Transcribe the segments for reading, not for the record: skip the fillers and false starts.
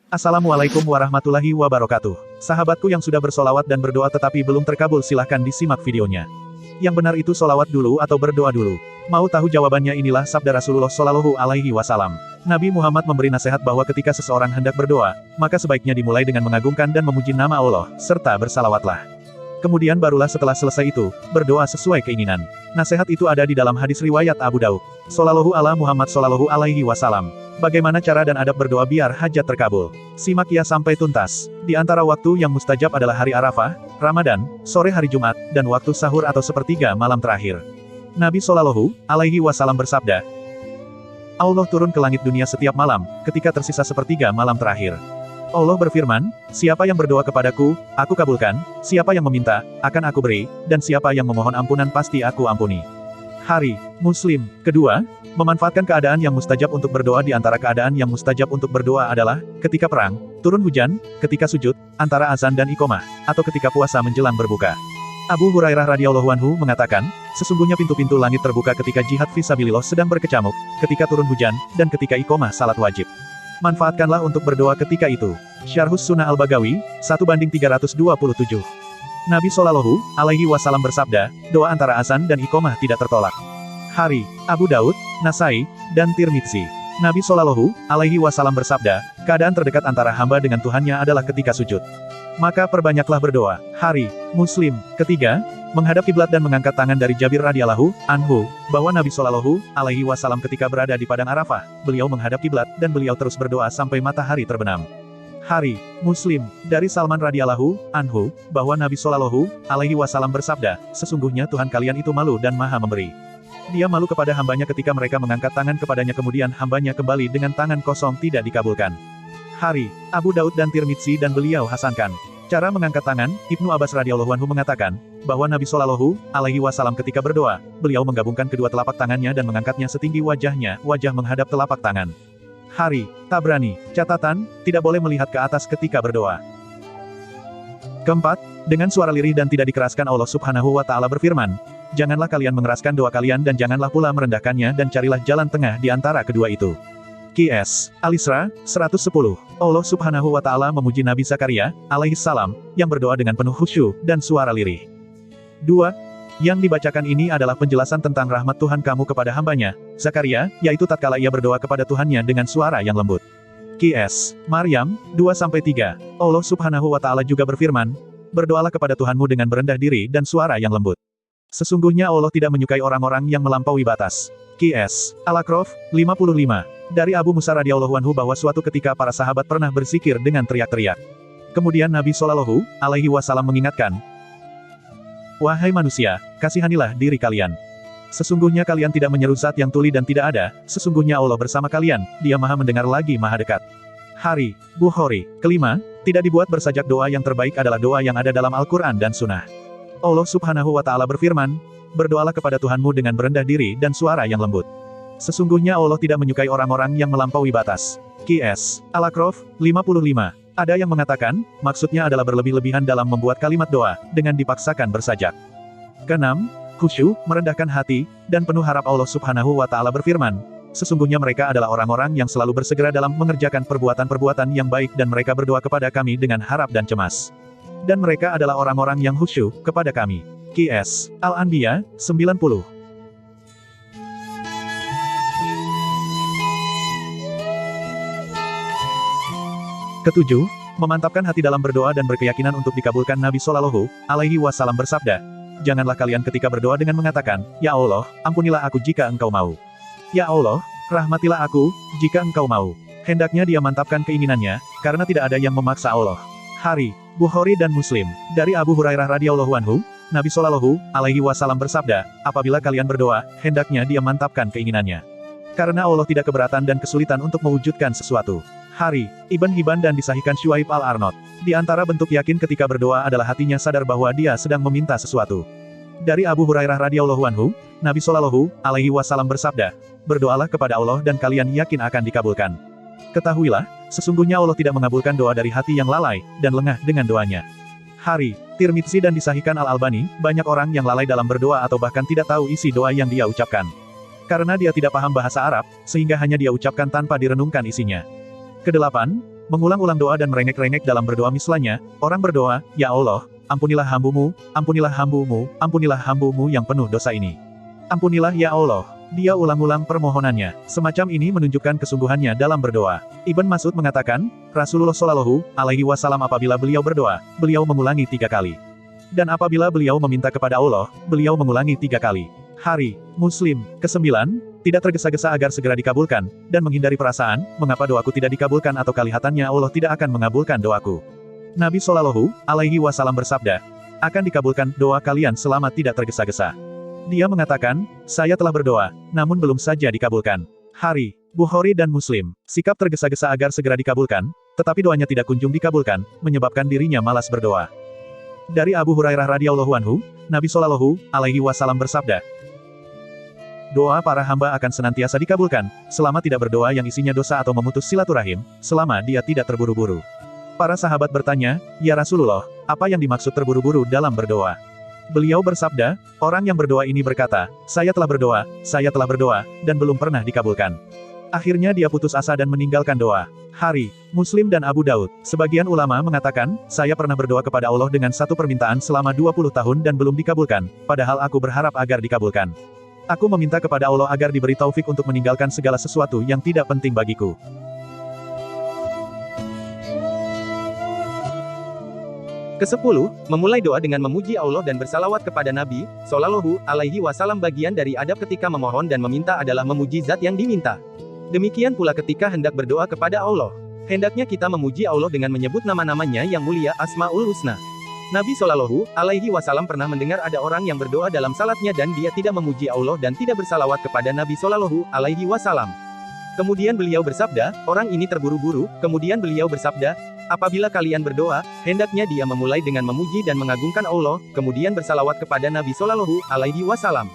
Assalamualaikum warahmatullahi wabarakatuh. Sahabatku yang sudah bersolawat dan berdoa tetapi belum terkabul silahkan disimak videonya. Yang benar itu solawat dulu atau berdoa dulu? Mau tahu jawabannya? Inilah sabda Rasulullah Shallallahu Alaihi Wasallam. Nabi Muhammad memberi nasihat bahwa ketika seseorang hendak berdoa, maka sebaiknya dimulai dengan mengagungkan dan memuji nama Allah, serta bersalawatlah. Kemudian barulah setelah selesai itu, berdoa sesuai keinginan. Nasihat itu ada di dalam hadis riwayat Abu Daud. Shallallahu ala Muhammad Shallallahu Alaihi Wasallam. Bagaimana cara dan adab berdoa biar hajat terkabul? Simak ya sampai tuntas. Di antara waktu yang mustajab adalah hari Arafah, Ramadan, sore hari Jumat, dan waktu sahur atau sepertiga malam terakhir. Nabi Shallallahu Alaihi Wasallam bersabda, Allah turun ke langit dunia setiap malam, ketika tersisa sepertiga malam terakhir. Allah berfirman, siapa yang berdoa kepadaku, aku kabulkan, siapa yang meminta, akan aku beri, dan siapa yang memohon ampunan pasti aku ampuni. Hari Muslim. Kedua, memanfaatkan keadaan yang mustajab untuk berdoa. Di antara keadaan yang mustajab untuk berdoa adalah, ketika perang, turun hujan, ketika sujud, antara azan dan iqomah, atau ketika puasa menjelang berbuka. Abu Hurairah radhiyallahu anhu mengatakan, sesungguhnya pintu-pintu langit terbuka ketika jihad fisabilillah sedang berkecamuk, ketika turun hujan, dan ketika iqomah salat wajib. Manfaatkanlah untuk berdoa ketika itu. Syarhus Sunnah Al-Bagawi, 1:327. Nabi Shallallahu Alaihi Wasallam bersabda, doa antara azan dan iqomah tidak tertolak. Hari Abu Daud, Nasai, dan Tirmidzi. Nabi Shallallahu Alaihi Wasallam bersabda, keadaan terdekat antara hamba dengan Tuhannya adalah ketika sujud. Maka perbanyaklah berdoa. Hari Muslim. Ketiga, menghadap kiblat dan mengangkat tangan. Dari Jabir radhiyallahu anhu, bahwa Nabi Shallallahu Alaihi Wasallam ketika berada di padang Arafah, beliau menghadap kiblat dan beliau terus berdoa sampai matahari terbenam. Hari Muslim. Dari Salman radhiyallahu anhu, bahwa Nabi Shallallahu Alaihi Wasallam bersabda, sesungguhnya Tuhan kalian itu malu dan maha memberi. Dia malu kepada hambanya ketika mereka mengangkat tangan kepadanya kemudian hambanya kembali dengan tangan kosong tidak dikabulkan. Hari Abu Daud dan Tirmidzi dan beliau hasankan. Cara mengangkat tangan, Ibnu Abbas radhiyallahu anhu mengatakan, bahwa Nabi Shallallahu Alaihi Wasallam ketika berdoa, beliau menggabungkan kedua telapak tangannya dan mengangkatnya setinggi wajahnya, wajah menghadap telapak tangan. Hari Tabrani. Catatan, tidak boleh melihat ke atas ketika berdoa. Keempat, dengan suara lirih dan tidak dikeraskan. Allah Subhanahu wa Ta'ala berfirman, janganlah kalian mengeraskan doa kalian dan janganlah pula merendahkannya dan carilah jalan tengah di antara kedua itu. Qs. Al-Isra, 110. Allah Subhanahu wa Ta'ala memuji Nabi Zakaria alaihissalam yang berdoa dengan penuh khusyuk dan suara lirih. 2. Yang dibacakan ini adalah penjelasan tentang rahmat Tuhan kamu kepada hambanya, Zakaria, yaitu tatkala ia berdoa kepada Tuhannya dengan suara yang lembut. Qs. Maryam, 2-3. Allah Subhanahu wa Ta'ala juga berfirman, berdoalah kepada Tuhanmu dengan berendah diri dan suara yang lembut. Sesungguhnya Allah tidak menyukai orang-orang yang melampaui batas. Qs. Al-A'raf, 55. Dari Abu Musa radhiyallahu anhu bahwa suatu ketika para sahabat pernah berzikir dengan teriak-teriak. Kemudian Nabi Shallallahu Alaihi Wasallam mengingatkan, wahai manusia, kasihanilah diri kalian. Sesungguhnya kalian tidak menyeru zat yang tuli dan tidak ada, sesungguhnya Allah bersama kalian, Dia maha mendengar lagi maha dekat. Hari Bukhari. Kelima, tidak dibuat bersajak. Doa yang terbaik adalah doa yang ada dalam Al-Quran dan Sunnah. Allah Subhanahu wa Ta'ala berfirman, berdoalah kepada Tuhanmu dengan berendah diri dan suara yang lembut. Sesungguhnya Allah tidak menyukai orang-orang yang melampaui batas. Qs. Al-A'raf, 55. Ada yang mengatakan, maksudnya adalah berlebih-lebihan dalam membuat kalimat doa, dengan dipaksakan bersajak. Keenam, khusyuk, merendahkan hati, dan penuh harap. Allah Subhanahu wa Ta'ala berfirman, sesungguhnya mereka adalah orang-orang yang selalu bersegera dalam mengerjakan perbuatan-perbuatan yang baik dan mereka berdoa kepada kami dengan harap dan cemas. Dan mereka adalah orang-orang yang khusyuk kepada kami. Qs. Al-Anbiya, 90. Ketujuh, memantapkan hati dalam berdoa dan berkeyakinan untuk dikabulkan. Nabi Shallallahu Alaihi Wasallam bersabda, janganlah kalian ketika berdoa dengan mengatakan, ya Allah, ampunilah aku jika Engkau mau. Ya Allah, rahmatilah aku, jika Engkau mau. Hendaknya dia mantapkan keinginannya, karena tidak ada yang memaksa Allah. Hari Bukhari dan Muslim. Dari Abu Hurairah radhiyallahu anhu, Nabi Shallallahu Alaihi Wasallam bersabda, apabila kalian berdoa, hendaknya dia mantapkan keinginannya. Karena Allah tidak keberatan dan kesulitan untuk mewujudkan sesuatu. Hari Ibn Hibban dan disahihkan Syuaib Al-Arnaud. Di antara bentuk yakin ketika berdoa adalah hatinya sadar bahwa dia sedang meminta sesuatu. Dari Abu Hurairah radhiyallahu anhu, Nabi Shallallahu Alaihi Wasallam bersabda, berdoalah kepada Allah dan kalian yakin akan dikabulkan. Ketahuilah, sesungguhnya Allah tidak mengabulkan doa dari hati yang lalai dan lengah dengan doanya. Hari Tirmidzi dan disahihkan Al-Albani, banyak orang yang lalai dalam berdoa atau bahkan tidak tahu isi doa yang dia ucapkan. Karena dia tidak paham bahasa Arab, sehingga hanya dia ucapkan tanpa direnungkan isinya. Kedelapan, Mengulang-ulang doa dan merengek-rengek dalam berdoa misalnya, orang berdoa, "Ya Allah, ampunilah hambumu, ampunilah hambumu, ampunilah hambumu yang penuh dosa ini. Ampunilah ya Allah." Dia ulang-ulang permohonannya. Semacam ini menunjukkan kesungguhannya dalam berdoa. Ibn Mas'ud mengatakan, Rasulullah Shallallahu Alaihi Wasallam apabila beliau berdoa, beliau mengulangi 3 kali. Dan apabila beliau meminta kepada Allah, beliau mengulangi 3 kali. Hari Muslim ke-9, tidak tergesa-gesa agar segera dikabulkan, dan menghindari perasaan, mengapa doaku tidak dikabulkan atau kelihatannya Allah tidak akan mengabulkan doaku. Nabi Shallallahu Alaihi Wasallam bersabda, akan dikabulkan doa kalian selama tidak tergesa-gesa. Dia mengatakan, saya telah berdoa, namun belum saja dikabulkan. Hari Bukhari dan Muslim, sikap tergesa-gesa agar segera dikabulkan, tetapi doanya tidak kunjung dikabulkan, menyebabkan dirinya malas berdoa. Dari Abu Hurairah radhiyallahu anhu, Nabi Shallallahu Alaihi Wasallam bersabda, doa para hamba akan senantiasa dikabulkan, selama tidak berdoa yang isinya dosa atau memutus silaturahim, selama dia tidak terburu-buru. Para sahabat bertanya, ya Rasulullah, apa yang dimaksud terburu-buru dalam berdoa? Beliau bersabda, orang yang berdoa ini berkata, saya telah berdoa, dan belum pernah dikabulkan. Akhirnya dia putus asa dan meninggalkan doa. Hari Muslim dan Abu Daud, sebagian ulama mengatakan, saya pernah berdoa kepada Allah dengan satu permintaan selama 20 tahun dan belum dikabulkan, padahal aku berharap agar dikabulkan. Aku meminta kepada Allah agar diberi taufik untuk meninggalkan segala sesuatu yang tidak penting bagiku. Ke-10, memulai doa dengan memuji Allah dan bersalawat kepada Nabi Shallallahu Alaihi Wasallam. Bagian dari adab ketika memohon dan meminta adalah memuji zat yang diminta. Demikian pula ketika hendak berdoa kepada Allah. Hendaknya kita memuji Allah dengan menyebut nama-namanya yang mulia, Asmaul Husna. Nabi Shallallahu Alaihi Wasallam pernah mendengar ada orang yang berdoa dalam salatnya dan dia tidak memuji Allah dan tidak bersalawat kepada Nabi Shallallahu Alaihi Wasallam. Kemudian beliau bersabda, orang ini terburu-buru. Kemudian beliau bersabda, apabila kalian berdoa, hendaknya dia memulai dengan memuji dan mengagungkan Allah, kemudian bersalawat kepada Nabi Shallallahu Alaihi Wasallam.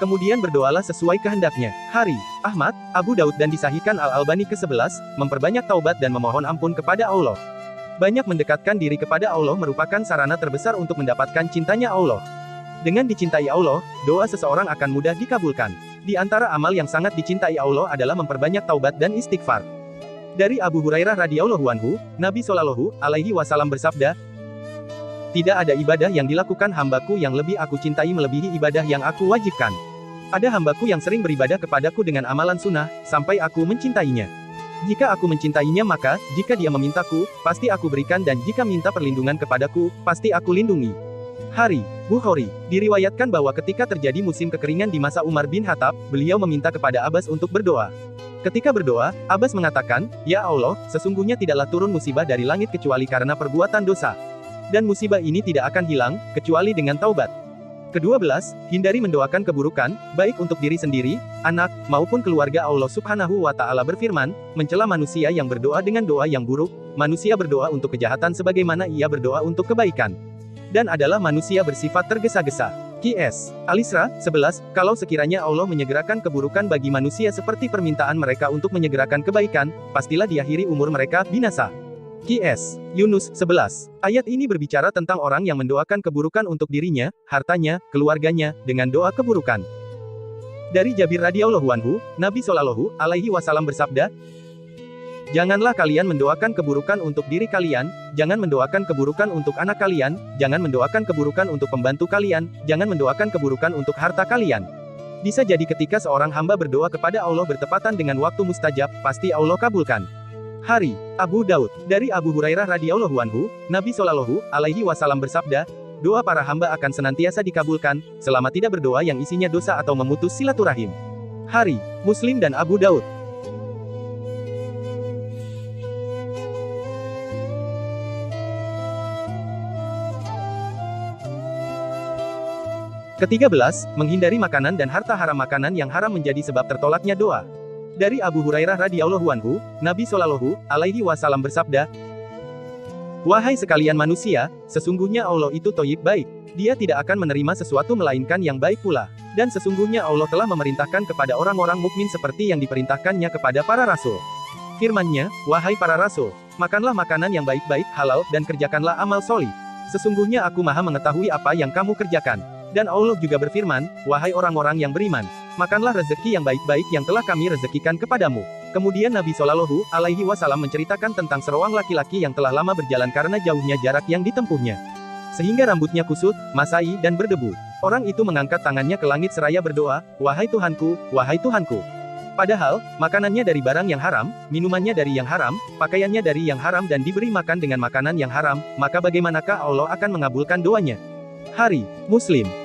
Kemudian berdoalah sesuai kehendaknya. Hari Ahmad, Abu Daud dan disahihkan Al-Albani ke-11, memperbanyak taubat dan memohon ampun kepada Allah. Banyak mendekatkan diri kepada Allah merupakan sarana terbesar untuk mendapatkan cintanya Allah. Dengan dicintai Allah, doa seseorang akan mudah dikabulkan. Di antara amal yang sangat dicintai Allah adalah memperbanyak taubat dan istighfar. Dari Abu Hurairah radhiyallahu anhu, Nabi Shallallahu Alaihi Wasallam bersabda, tidak ada ibadah yang dilakukan hambaku yang lebih aku cintai melebihi ibadah yang aku wajibkan. Ada hambaku yang sering beribadah kepadaku dengan amalan sunnah, sampai aku mencintainya. Jika aku mencintainya maka, jika dia memintaku, pasti aku berikan dan jika minta perlindungan kepadaku, pasti aku lindungi. Hari Bukhari, diriwayatkan bahwa ketika terjadi musim kekeringan di masa Umar bin Khattab, beliau meminta kepada Abbas untuk berdoa. Ketika berdoa, Abbas mengatakan, ya Allah, sesungguhnya tidaklah turun musibah dari langit kecuali karena perbuatan dosa. Dan musibah ini tidak akan hilang, kecuali dengan taubat. Ke-12, hindari mendoakan keburukan, baik untuk diri sendiri, anak, maupun keluarga. Allah Subhanahu wa Ta'ala berfirman, mencela manusia yang berdoa dengan doa yang buruk, manusia berdoa untuk kejahatan sebagaimana ia berdoa untuk kebaikan. Dan adalah manusia bersifat tergesa-gesa. Qs. Al-Isra 11, kalau sekiranya Allah menyegerakan keburukan bagi manusia seperti permintaan mereka untuk menyegerakan kebaikan, pastilah di akhiri umur mereka binasa. Qs. Yunus 11. Ayat ini berbicara tentang orang yang mendoakan keburukan untuk dirinya, hartanya, keluarganya, dengan doa keburukan. Dari Jabir radhiyallahu anhu, Nabi Shallallahu Alaihi Wasallam bersabda, janganlah kalian mendoakan keburukan untuk diri kalian, jangan mendoakan keburukan untuk anak kalian, jangan mendoakan keburukan untuk pembantu kalian, jangan mendoakan keburukan untuk harta kalian. Bisa jadi ketika seorang hamba berdoa kepada Allah bertepatan dengan waktu mustajab, pasti Allah kabulkan. Hari Abu Daud, dari Abu Hurairah radhiyallahu anhu, Nabi Shallallahu Alaihi Wasallam bersabda, doa para hamba akan senantiasa dikabulkan, selama tidak berdoa yang isinya dosa atau memutus silaturahim. Hari Muslim dan Abu Daud. Ke-13, menghindari makanan dan harta haram. Makanan yang haram menjadi sebab tertolaknya doa. Dari Abu Hurairah radhiyallahu anhu, Nabi Shallallahu Alaihi Wasallam bersabda, wahai sekalian manusia, sesungguhnya Allah itu thayyib baik. Dia tidak akan menerima sesuatu melainkan yang baik pula. Dan sesungguhnya Allah telah memerintahkan kepada orang-orang mukmin seperti yang diperintahkannya kepada para rasul. Firman-Nya, wahai para rasul, makanlah makanan yang baik-baik, halal, dan kerjakanlah amal solih. Sesungguhnya aku maha mengetahui apa yang kamu kerjakan. Dan Allah juga berfirman, wahai orang-orang yang beriman, makanlah rezeki yang baik-baik yang telah kami rezekikan kepadamu. Kemudian Nabi Shallallahu Alaihi Wasallam menceritakan tentang seruang laki-laki yang telah lama berjalan karena jauhnya jarak yang ditempuhnya. Sehingga rambutnya kusut, masai, dan berdebu. Orang itu mengangkat tangannya ke langit seraya berdoa, "Wahai Tuhanku, wahai Tuhanku." Padahal, makanannya dari barang yang haram, minumannya dari yang haram, pakaiannya dari yang haram dan diberi makan dengan makanan yang haram, maka bagaimanakah Allah akan mengabulkan doanya? Hari Muslim